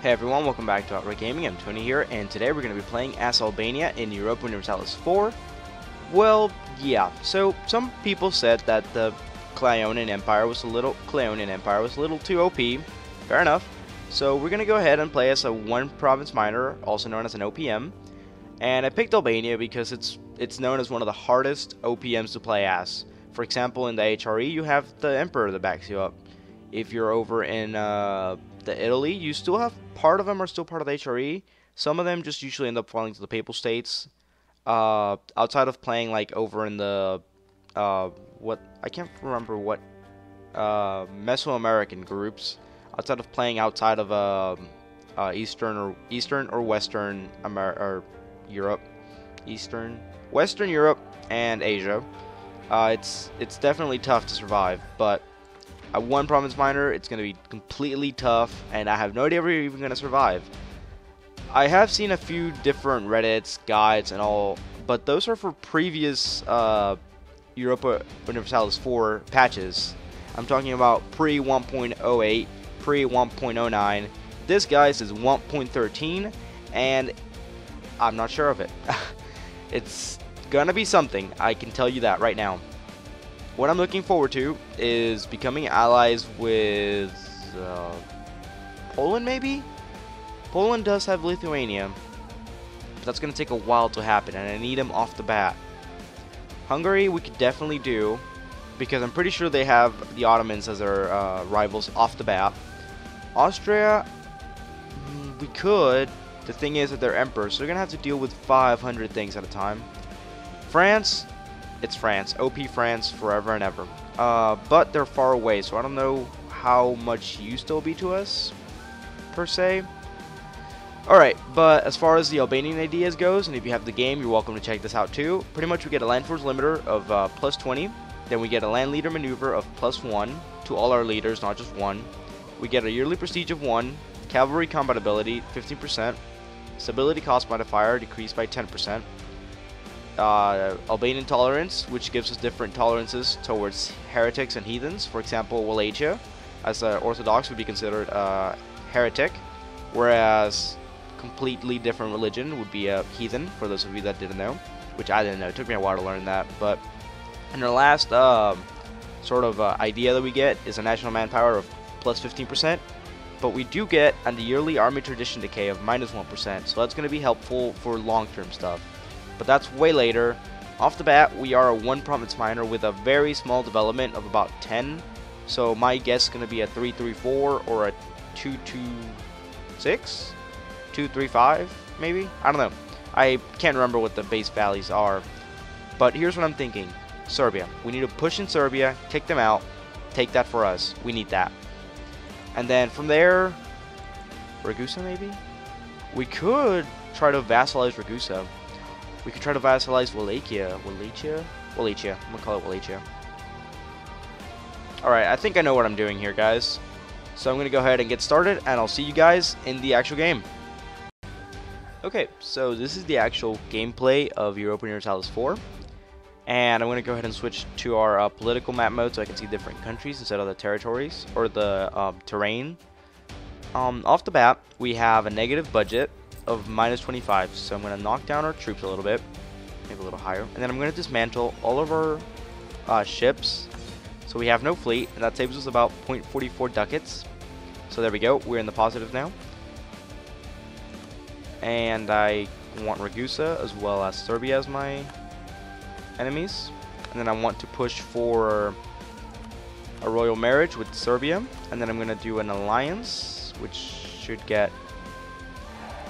Hey everyone, welcome back to Outright Gaming. I'm Tony here, and today we're going to be playing as Albania in Europa Universalis 4. Well, yeah, so some people said that the Clionian Empire was a little too OP. Fair enough. So we're going to go ahead and play as a one province minor, also known as an OPM. And I picked Albania because it's known as one of the hardest OPMs to play as. For example, in the HRE, you have the Emperor that backs you up. If you're over in the Italy, you still have part of them are still part of the HRE. Some of them just usually end up falling to the Papal States. Outside of playing like over in the what I can't remember what Mesoamerican groups. Outside of playing outside of Eastern or Western Europe, Western Europe and Asia. It's definitely tough to survive, but at one province minor, it's going to be completely tough, and I have no idea if we're even going to survive. I have seen a few different Reddits, guides, and all, but those are for previous Europa Universalis 4 patches. I'm talking about pre 1.08, pre 1.09. This, guys, is 1.13, and I'm not sure of it. It's going to be something, I can tell you that right now. What I'm looking forward to is becoming allies with Poland, maybe? Poland does have Lithuania, but that's going to take a while to happen, and I need them off the bat. Hungary, we could definitely do, because I'm pretty sure they have the Ottomans as their rivals off the bat. Austria, we could. The thing is that they're emperors, so they're going to have to deal with 500 things at a time. France, it's France. OP France forever and ever. But they're far away, so I don't know how much use they'll be to us, per se. Alright, but as far as the Albanian ideas goes, and if you have the game, you're welcome to check this out too. Pretty much we get a land force limiter of plus 20. Then we get a land leader maneuver of plus 1 to all our leaders, not just one. We get a yearly prestige of 1. Cavalry combat ability, 15%. Stability cost modifier, decreased by 10%. Albanian tolerance, which gives us different tolerances towards heretics and heathens. For example, Wallachia, as an Orthodox, would be considered a heretic, whereas completely different religion would be a heathen, for those of you that didn't know, which I didn't know. It took me a while to learn that. But in our last idea that we get is a national manpower of plus 15%, but we do get a yearly army tradition decay of minus 1%, so that's going to be helpful for long-term stuff. But that's way later. Off the bat, we are a one province minor with a very small development of about 10. So my guess is going to be a 334 or a 226, 235 maybe. I don't know. I can't remember what the base values are. But here's what I'm thinking. Serbia. We need to push in Serbia, kick them out, take that for us. We need that. And then from there, Ragusa maybe. We could try to vassalize Ragusa. We could try to vassalize Wallachia. Wallachia. I'm gonna call it Wallachia. Alright, I think I know what I'm doing here, guys. So I'm gonna go ahead and get started, and I'll see you guys in the actual game. Okay, so this is the actual gameplay of Europa Universalis 4. And I'm gonna go ahead and switch to our political map mode so I can see different countries instead of the territories, or the terrain. Off the bat, we have a negative budget of minus 25, so I'm going to knock down our troops a little bit, maybe a little higher, and then I'm going to dismantle all of our ships, so we have no fleet, and that saves us about 0.44 ducats. So there we go, we're in the positive now. And I want Ragusa as well as Serbia as my enemies, and then I want to push for a royal marriage with Serbia, and then I'm going to do an alliance, which should get...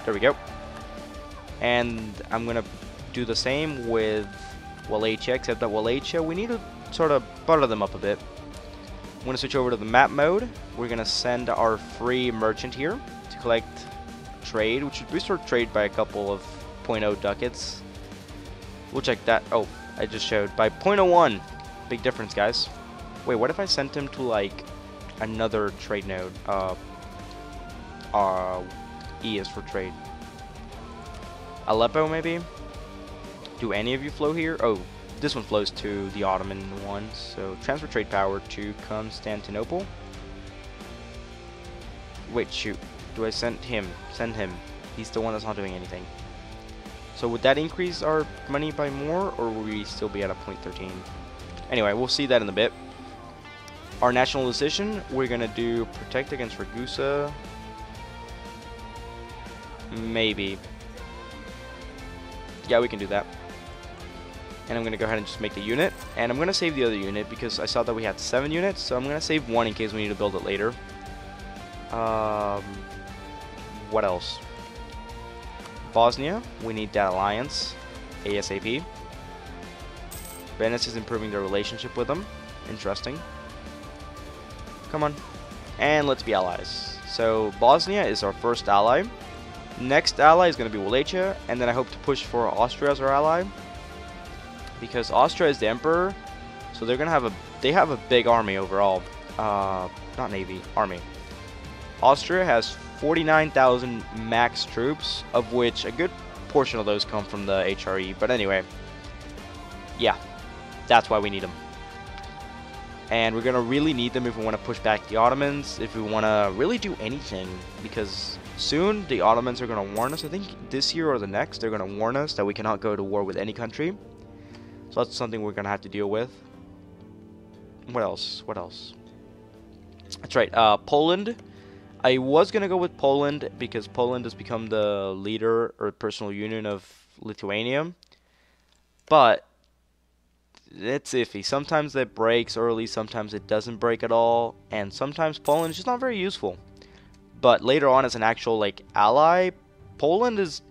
There we go. And I'm going to do the same with Wallachia, except that Wallachia, we need to sort of butter them up a bit. I'm going to switch over to the map mode. We're going to send our free merchant here to collect trade, which should boost our trade by a couple of 0.0 ducats. We'll check that. Oh, I just showed. By 0.01. Big difference, guys. Wait, what if I sent him to, like, another trade node? E is for trade. Aleppo, maybe? Do any of you flow here? Oh, this one flows to the Ottoman one. So transfer trade power to Constantinople. Wait, shoot. do I send him? Send him. He's the one that's not doing anything. So would that increase our money by more, or will we still be at a 0.13? Anyway, we'll see that in a bit. Our national decision, we're gonna do protect against Ragusa. Maybe. Yeah, we can do that. And I'm gonna go ahead and just make the unit. And I'm gonna save the other unit because I saw that we had 7 units, so I'm gonna save 1 in case we need to build it later. What else? Bosnia, we need that alliance ASAP. Venice is improving their relationship with them. Interesting. Come on. And let's be allies. So Bosnia is our first ally. Next ally is going to be Wallachia, and then I hope to push for Austria as our ally. Because Austria is the emperor, so they're going to have they have a big army overall. Not navy, army. Austria has 49,000 max troops, of which a good portion of those come from the HRE. But anyway, yeah, that's why we need them. And we're going to really need them if we want to push back the Ottomans, if we want to really do anything. Because soon the Ottomans are going to warn us. I think this year or the next, they're going to warn us that we cannot go to war with any country. So that's something we're going to have to deal with. What else? What else? That's right, Poland. I was going to go with Poland because Poland has become the leader or personal union of Lithuania. But it's iffy. Sometimes it breaks early, sometimes it doesn't break at all, and sometimes Poland is just not very useful. But later on as an actual like ally, Poland is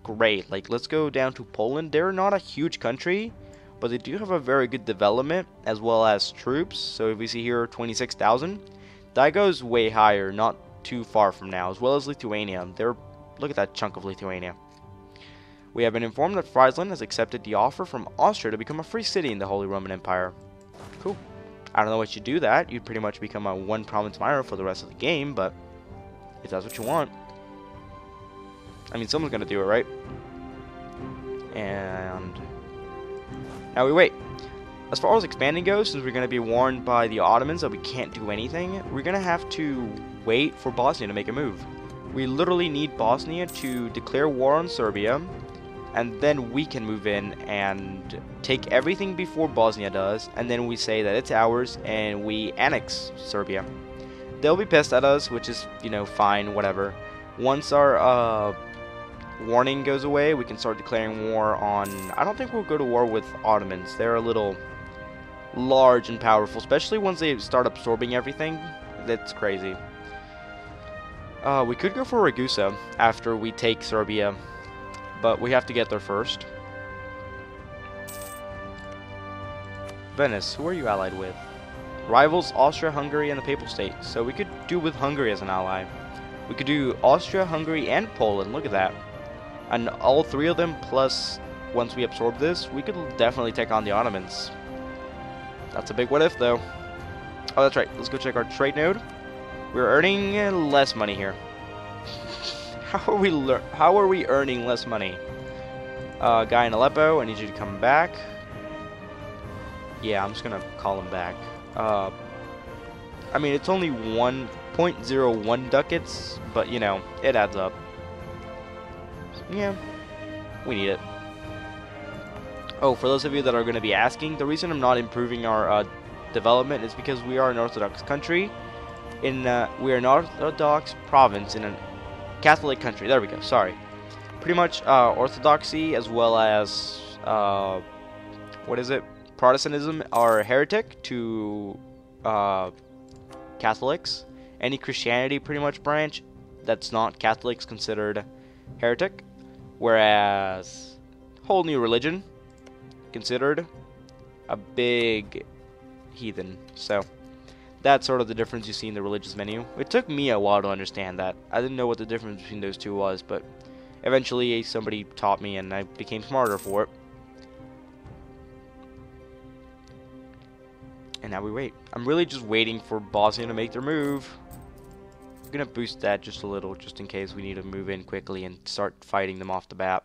great. Like, let's go down to Poland. They're not a huge country, but they do have a very good development as well as troops. So if we see here 26,000, that goes way higher, not too far from now, as well as Lithuania. Look at that chunk of Lithuania. We have been informed that Friesland has accepted the offer from Austria to become a free city in the Holy Roman Empire. Cool. I don't know what you do that. You'd pretty much become a one province minor for the rest of the game, but if that's what you want. I mean, someone's gonna do it, right? And now we wait. As far as expanding goes, since we're going to be warned by the Ottomans that we can't do anything, we're going to have to wait for Bosnia to make a move. We literally need Bosnia to declare war on Serbia, and then we can move in and take everything before Bosnia does, and then we say that it's ours, and we annex Serbia. They'll be pissed at us, which is, you know, fine, whatever. Once our warning goes away, we can start declaring war on... I don't think we'll go to war with Ottomans. They're a little large and powerful, especially once they start absorbing everything. That's crazy. We could go for Ragusa after we take Serbia, but we have to get there first. Venice, who are you allied with? Rivals Austria, Hungary, and the Papal States. So we could do with Hungary as an ally. We could do Austria, Hungary, and Poland. Look at that. And all 3 of them, plus once we absorb this, we could definitely take on the Ottomans. That's a big what if, though. Oh, that's right. Let's go check our trade node. We're earning less money here. How are we earning less money? Guy in Aleppo, I need you to come back. Yeah, I'm just gonna call him back. I mean, it's only 1.01 ducats, but you know, it adds up. Yeah, we need it. Oh, for those of you that are going to be asking, the reason I'm not improving our development is because we are an Orthodox country. We are an Orthodox province in a Catholic country. There we go. Sorry. Pretty much Orthodoxy as well as what is it? Protestantism are heretic to Catholics. Any Christianity pretty much branch that's not Catholics considered heretic, whereas whole new religion considered a big heathen. So that's sort of the difference you see in the religious menu. It took me a while to understand that. I didn't know what the difference between those two was, but eventually somebody taught me and I became smarter for it. And now we wait. I'm really just waiting for Bosnia to make their move. I'm gonna boost that just a little, just in case we need to move in quickly and start fighting them off the bat.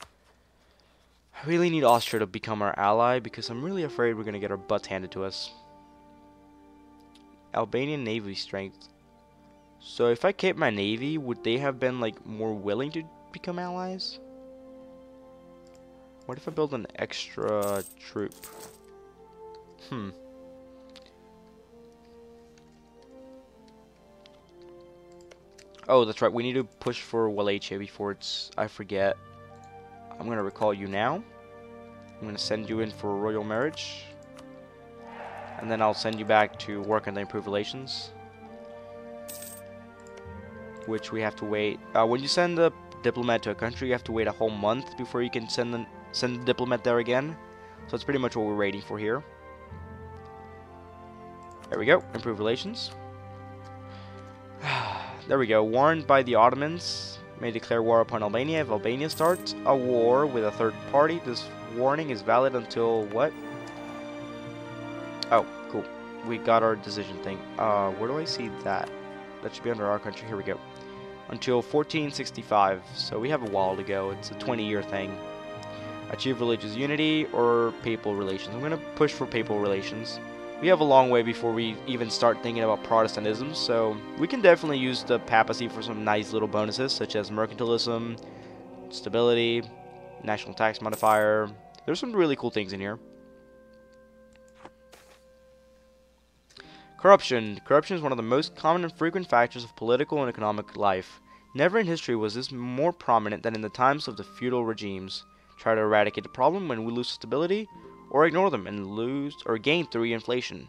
I really need Austria to become our ally because I'm really afraid we're gonna get our butts handed to us. Albanian navy strength. So if I kept my navy, would they have been like more willing to become allies? What if I build an extra troop? Oh, that's right. We need to push for Wallachia before it's... I forget. I'm going to recall you now. I'm going to send you in for royal marriage. And then I'll send you back to work on the improved relations. Which we have to wait. When you send a diplomat to a country, you have to wait a whole month before you can send the diplomat there again. So that's pretty much what we're waiting for here. There we go. Improved relations. There we go. Warned by the Ottomans, may declare war upon Albania if Albania starts a war with a third party. This warning is valid until what? Oh, cool. We got our decision thing. Where do I see that? That should be under our country. Here we go. Until 1465. So we have a while to go. It's a 20-year thing. Achieve religious unity or papal relations. I'm going to push for papal relations. We have a long way before we even start thinking about Protestantism, so we can definitely use the papacy for some nice little bonuses, such as mercantilism, stability, national tax modifier. There's some really cool things in here. Corruption. Corruption is one of the most common and frequent factors of political and economic life. Never in history was this more prominent than in the times of the feudal regimes. Try to eradicate the problem when we lose stability, or ignore them and lose or gain through inflation.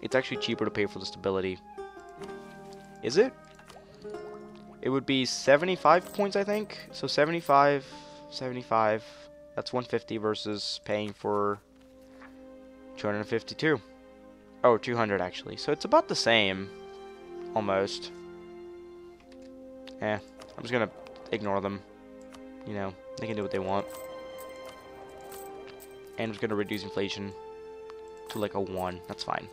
It's actually cheaper to pay for the stability. Is it? It would be 75 points, I think. So 75, 75. That's 150 versus paying for 252. Oh, 200 actually. So it's about the same. Almost. I'm just gonna ignore them. You know, they can do what they want. And it's going to reduce inflation to like a 1. That's fine.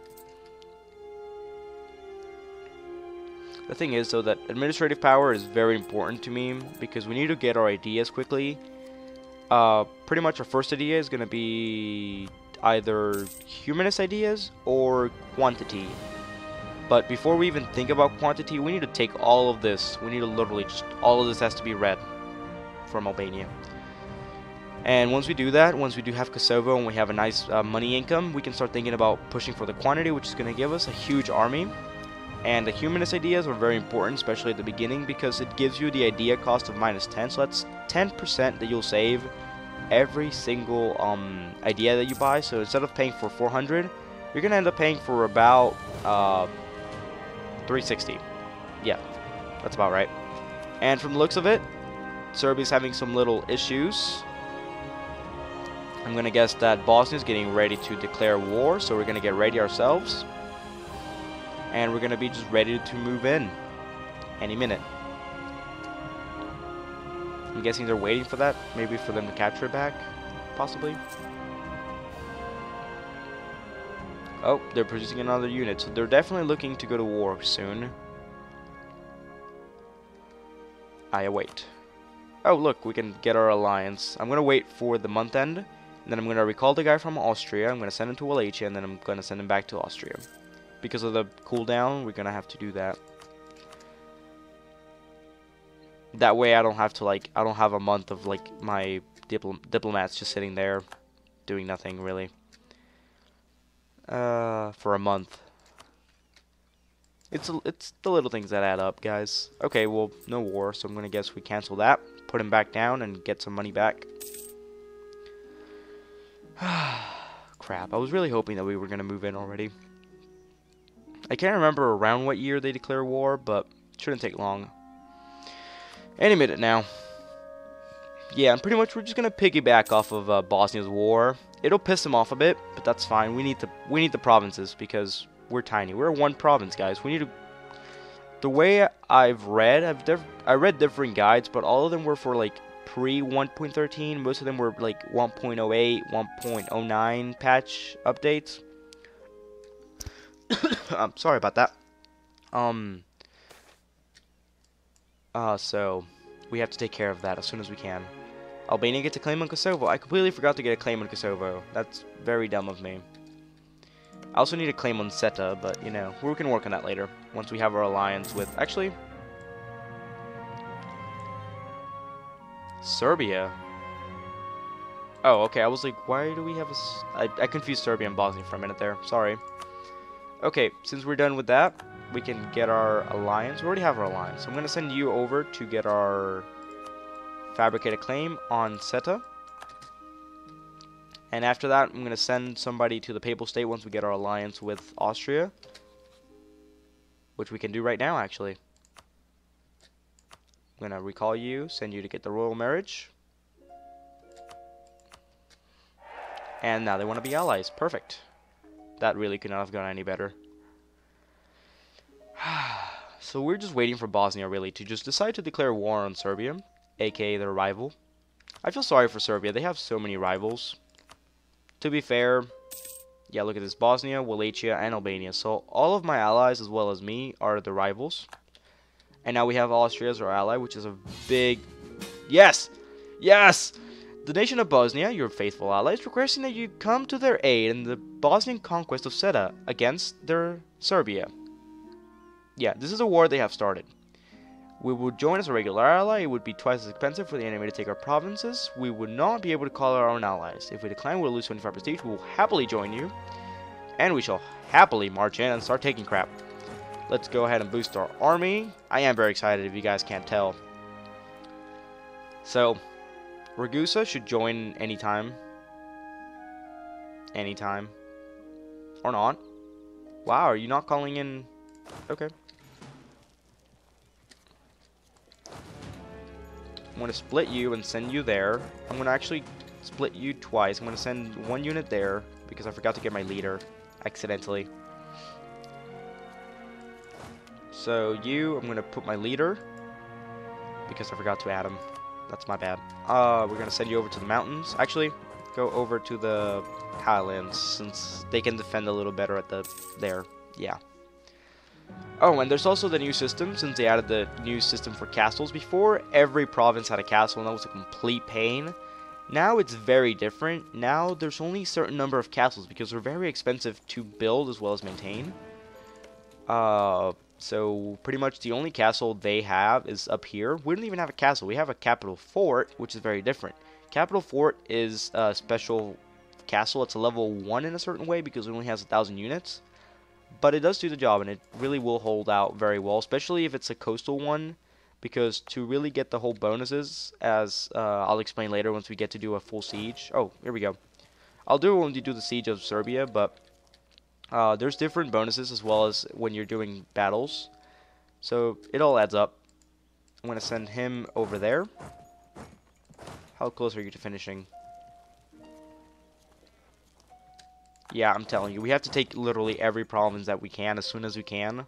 The thing is, though, that administrative power is very important to me because we need to get our ideas quickly. Pretty much our first idea is going to be either humanist ideas or quantity. But before we even think about quantity, we need to take all of this. We need to literally just... all of this has to be read from Albania. And once we do that, once we do have Kosovo and we have a nice money income, we can start thinking about pushing for the quantity, which is going to give us a huge army. And the humanist ideas are very important, especially at the beginning, because it gives you the idea cost of -10. So that's 10% that you'll save every single idea that you buy. So instead of paying for 400, you're going to end up paying for about 360. Yeah, that's about right. And from the looks of it, Serbia's having some little issues. I'm going to guess that Bosnia's getting ready to declare war, so we're going to get ready ourselves. And we're going to be just ready to move in any minute. I'm guessing they're waiting for that, maybe for them to capture it back, possibly. Oh, they're producing another unit, so they're definitely looking to go to war soon. I await. Oh, look, we can get our alliance. I'm going to wait for the month end, and then I'm going to recall the guy from Austria. I'm going to send him to Wallachia, and then I'm going to send him back to Austria. Because of the cooldown, we're going to have to do that. That way I don't have to, like, I don't have a month of, like, my diplomats just sitting there doing nothing, really. For a month. It's the little things that add up, guys. Okay, well, no war, so I'm gonna guess we cancel that, put him back down, and get some money back. Crap, I was really hoping that we were gonna move in already. I can't remember around what year they declare war, but it shouldn't take long. Any minute now. Yeah, and pretty much we're just gonna piggyback off of Bosnia's war. It'll piss them off a bit, but that's fine. We need the provinces because we're tiny. We're one province, guys. We need to. The way I've read, I read different guides, but all of them were for like pre 1.13. Most of them were like 1.08, 1.09 patch updates. I'm sorry about that. So we have to take care of that as soon as we can. Albania gets a claim on Kosovo. I completely forgot to get a claim on Kosovo. That's very dumb of me. I also need a claim on SETA, but, you know, we can work on that later. once we have our alliance with... Actually... Serbia. Oh, okay, I was like, why do we have a... I confused Serbia and Bosnia for a minute there. Sorry. Okay, since we're done with that, we can get our alliance. We already have our alliance. So I'm going to send you over to get our fabricated claim on SETA. And after that, I'm going to send somebody to the Papal State once we get our alliance with Austria. Which we can do right now, actually. I'm going to recall you, send you to get the royal marriage. And now they want to be allies. Perfect. That really could not have gone any better. So we're just waiting for Bosnia, really, to just decide to declare war on Serbia, aka their rival. I feel sorry for Serbia. They have so many rivals. To be fair, yeah, look at this. Bosnia, Wallachia, and Albania. So all of my allies, as well as me, are the rivals. And now we have Austria as our ally, which is a big... Yes! Yes! The nation of Bosnia, your faithful ally, is requesting that you come to their aid in the Bosnian conquest of SETA against their Serbia. Yeah, this is a war they have started. We would join as a regular ally. It would be twice as expensive for the enemy to take our provinces. We would not be able to call our own allies. If we decline, we'll lose 25 prestige. We will happily join you. And we shall happily march in and start taking crap. Let's go ahead and boost our army. I am very excited if you guys can't tell. So, Ragusa should join anytime. Anytime. Or not. Wow, are you not calling in? Okay. I'm going to split you and send you there. I'm going to actually split you twice. I'm going to send one unit there because I forgot to get my leader accidentally. So you, I'm going to put my leader because I forgot to add him. That's my bad. We're going to send you over to the mountains. Actually, go over to the highlands since they can defend a little better at the there. Yeah. Oh, and there's also the new system, since they added the new system for castles. Before, every province had a castle, and that was a complete pain. Now it's very different. Now there's only a certain number of castles, because they're very expensive to build as well as maintain. So pretty much the only castle they have is up here. We don't even have a castle. We have a capital fort, which is very different. Capital fort is a special castle. It's a level 1 in a certain way, because it only has 1,000 units. But it does do the job, and it really will hold out very well, especially if it's a coastal one, because to really get the whole bonuses, as I'll explain later once we get to do a full siege. Oh, here we go. I'll do it when we do the siege of Serbia, but there's different bonuses as well as when you're doing battles. So it all adds up. I'm going to send him over there. How close are you to finishing? Yeah, I'm telling you, we have to take literally every province that we can as soon as we can.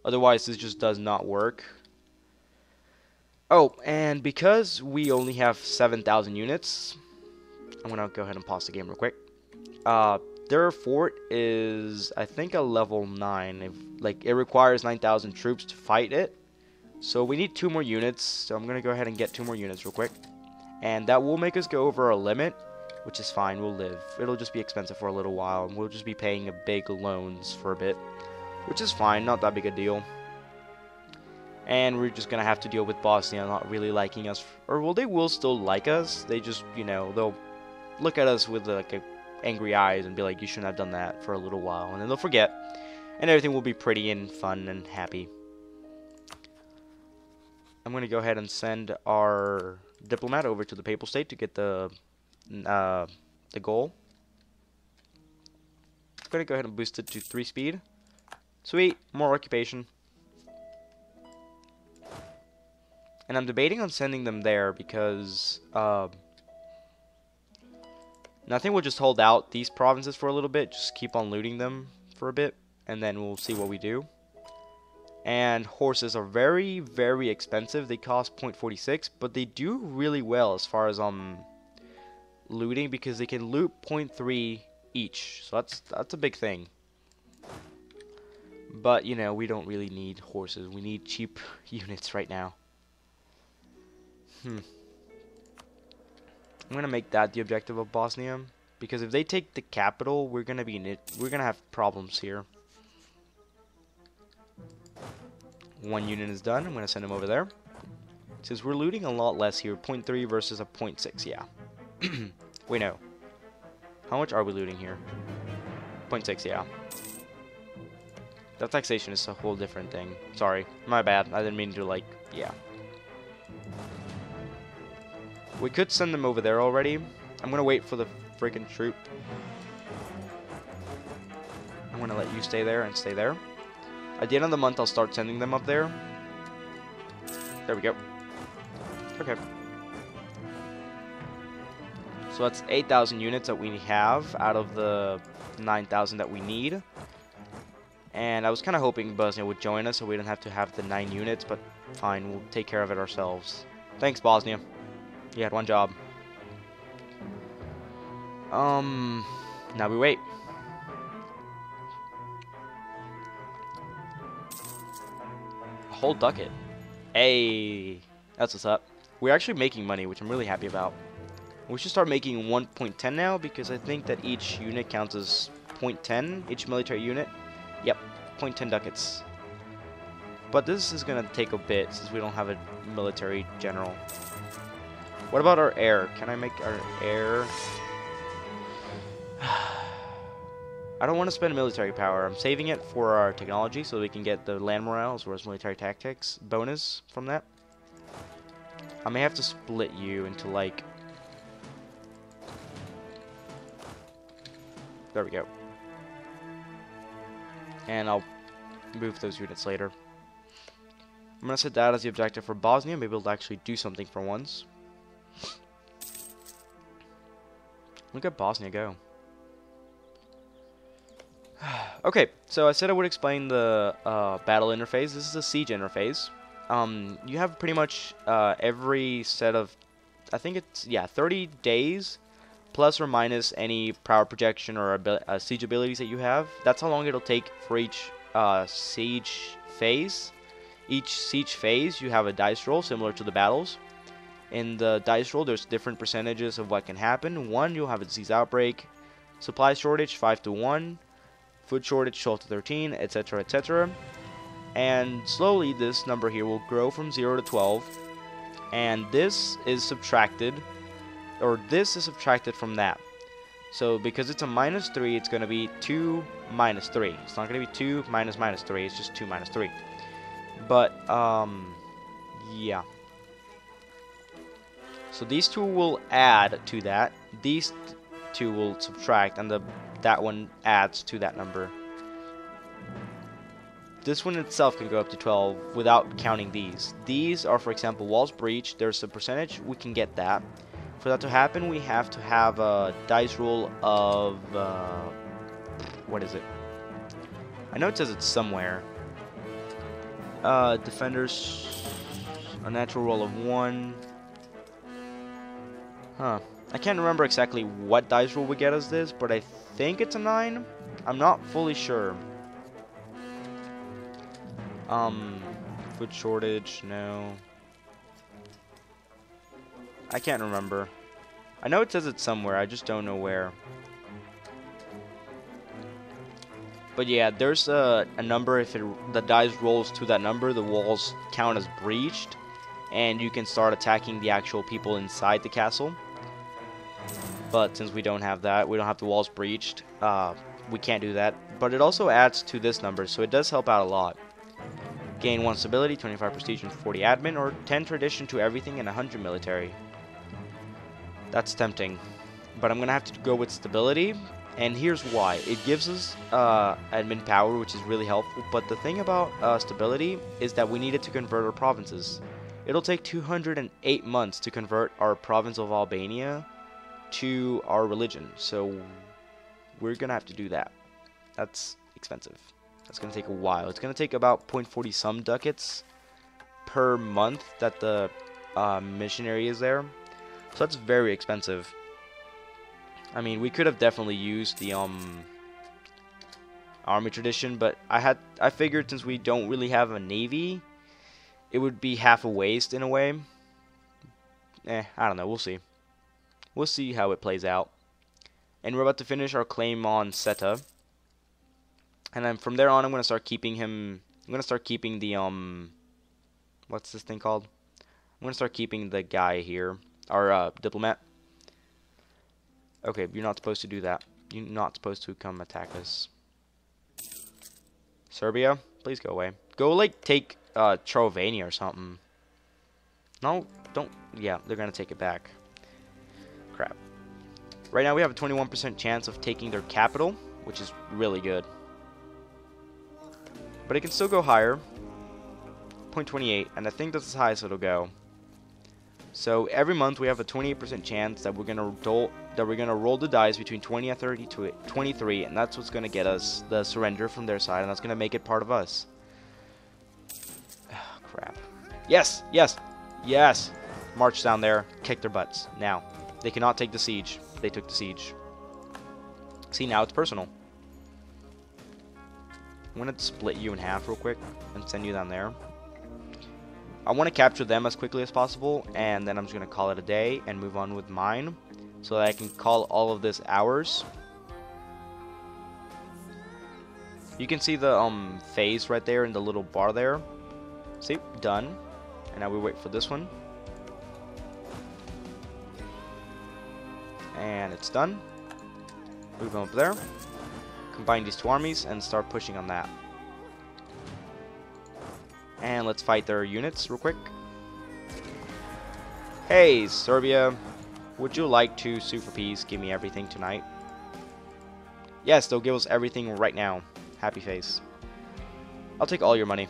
Otherwise, this just does not work. Oh, and because we only have 7,000 units, I'm going to go ahead and pause the game real quick. Their fort is, I think, a level 9. It requires 9,000 troops to fight it. So we need 2 more units. So I'm going to go ahead and get 2 more units real quick. And that will make us go over our limit. Which is fine, we'll live. It'll just be expensive for a little while, and we'll just be paying a big loans for a bit. Which is fine, not that big a deal. And we're just gonna have to deal with Bosnia not really liking us. Or, well, they will still like us. They just, you know, they'll look at us with, like, angry eyes and be like, you shouldn't have done that for a little while. And then they'll forget. And everything will be pretty and fun and happy. I'm gonna go ahead and send our diplomat over to the Papal State to get the goal. I'm gonna go ahead and boost it to 3 speed. Sweet, more occupation. And I'm debating on sending them there because I think we'll just hold out these provinces for a little bit, just keep on looting them for a bit, and then we'll see what we do. And horses are very, very expensive. They cost 0.46, but they do really well as far as looting, because they can loot 0.3 each. So that's a big thing. But, you know, we don't really need horses. We need cheap units right now. I'm gonna make that the objective of Bosnia, because if they take the capital, we're gonna have problems here. 1 unit is done. I'm going to send him over there. Since we're looting a lot less here, 0.3 versus a 0.6, yeah. Wait, no. How much are we looting here? 0.6, yeah. That taxation is a whole different thing. Sorry, my bad. I didn't mean to, like, yeah. We could send them over there already. I'm gonna wait for the freaking troop. I'm gonna let you stay there and stay there. At the end of the month, I'll start sending them up there. There we go. Okay. So that's 8,000 units that we have out of the 9,000 that we need. And I was kind of hoping Bosnia would join us so we don't have to have the 9 units, but fine, we'll take care of it ourselves. Thanks, Bosnia. You had one job. Now we wait. A whole ducat. Hey, that's what's up. We're actually making money, which I'm really happy about. We should start making 1.10 now, because I think that each unit counts as 0.10, each military unit. Yep, 0.10 ducats. But this is going to take a bit, since we don't have a military general. What about our air? Can I make our air? I don't want to spend military power. I'm saving it for our technology, so we can get the land morale as well as military tactics bonus from that. I may have to split you into, like... There we go. And I'll move those units later. I'm going to set that as the objective for Bosnia. Maybe we'll actually do something for once. Look at Bosnia go. Okay, so I said I would explain the battle interface. This is a siege interface. You have pretty much every set of, I think it's, yeah, 30 days plus or minus any power projection or siege abilities that you have. That's how long it'll take for each siege phase. Each siege phase, you have a dice roll similar to the battles. In the dice roll, there's different percentages of what can happen. 1, you'll have a disease outbreak, supply shortage 5 to 1, food shortage 12 to 13, etc., etc. And slowly, this number here will grow from 0 to 12, and this is subtracted, or this is subtracted from that. So because it's a -3, it's going to be 2 minus 3. It's not going to be 2 minus minus 3. It's just 2 minus 3. But yeah. So these two will add to that. These two will subtract, and that one adds to that number. This one itself can go up to 12 without counting these. These are, for example, walls breached. There's a percentage we can get that. For that to happen, we have to have a dice roll of what is it? I know it says it's somewhere. Defenders, a natural roll of 1. Huh. I can't remember exactly what dice roll we get as this, but I think it's a 9. I'm not fully sure. Food shortage, no. I can't remember. I know it says it's somewhere, I just don't know where. But yeah, there's a number. If the dice rolls to that number, the walls count as breached, and you can start attacking the actual people inside the castle. But since we don't have that, we don't have the walls breached, we can't do that. But it also adds to this number, so it does help out a lot. Gain 1 stability, 25 prestige, and 40 admin, or 10 tradition to everything and 100 military. That's tempting. But I'm going to have to go with stability, and here's why. It gives us admin power, which is really helpful, but the thing about stability is that we needed to convert our provinces. It'll take 208 months to convert our province of Albania to our religion, so we're gonna have to do that. That's expensive. That's gonna take a while. It's gonna take about 0.40 some ducats per month that the missionary is there, so that's very expensive. I mean, we could have definitely used the army tradition, but I figured since we don't really have a navy, it would be half a waste in a way. I don't know. We'll see. We'll see how it plays out. And we're about to finish our claim on Seta. And then from there on, I'm going to start keeping him I'm gonna start keeping the what's this thing called? I'm gonna start keeping the guy here, our diplomat. Okay, you're not supposed to do that. You're not supposed to come attack us. Serbia, please go away. Go like take Slovenia or something. No, don't. Yeah, they're gonna take it back. Crap. Right now we have a 21% chance of taking their capital, which is really good. But it can still go higher. 0.28, and I think that's as high as it'll go. So every month we have a 28% chance that we're gonna roll the dice between 20 and 30 to 23, and that's what's gonna get us the surrender from their side, and that's gonna make it part of us. Oh, crap. Yes, yes, yes. March down there, kick their butts. Now they cannot take the siege. They took the siege. See, now it's personal. I'm gonna split you in half real quick and send you down there. I want to capture them as quickly as possible, and then I'm just going to call it a day and move on with mine so that I can call all of this ours. You can see the phase right there in the little bar there. See? Done. And now we wait for this one. And it's done. Move on up there. Combine these two armies and start pushing on that. And let's fight their units real quick. Hey, Serbia. Would you like to sue for peace? Give me everything tonight. Yes, they'll give us everything right now. Happy face. I'll take all your money.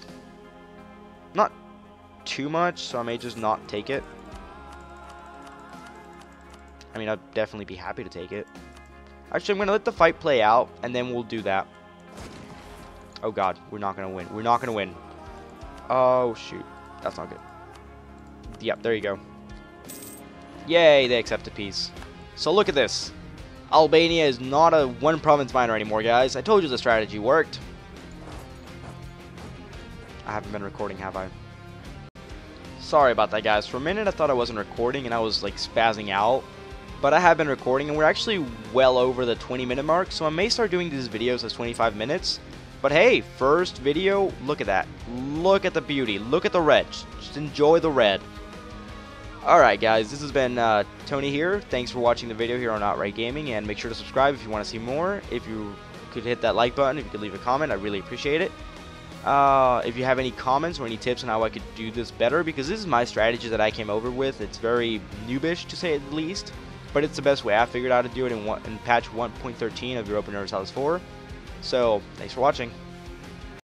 Not too much, so I may just not take it. I mean, I'd definitely be happy to take it. Actually, I'm going to let the fight play out, and then we'll do that. Oh, God. We're not going to win. We're not going to win. Oh, shoot. That's not good. Yep, there you go. Yay, they accepted peace. So look at this. Albania is not a one-province minor anymore, guys. I told you the strategy worked. I haven't been recording, have I? Sorry about that, guys. For a minute, I thought I wasn't recording, and I was, like, spazzing out. But I have been recording, and we're actually well over the 20-minute mark, so I may start doing these videos as 25 minutes. But hey, first video, look at that. Look at the beauty. Look at the red. Just enjoy the red. Alright guys, this has been Tony here. Thanks for watching the video here on Outright Gaming, and make sure to subscribe if you want to see more. If you could hit that like button, if you could leave a comment, I'd really appreciate it. If you have any comments or any tips on how I could do this better, because this is my strategy that I came over with. It's very noobish to say the least, but it's the best way I figured out to do it in patch 1.13 of Europa Universalis 4. So, thanks for watching.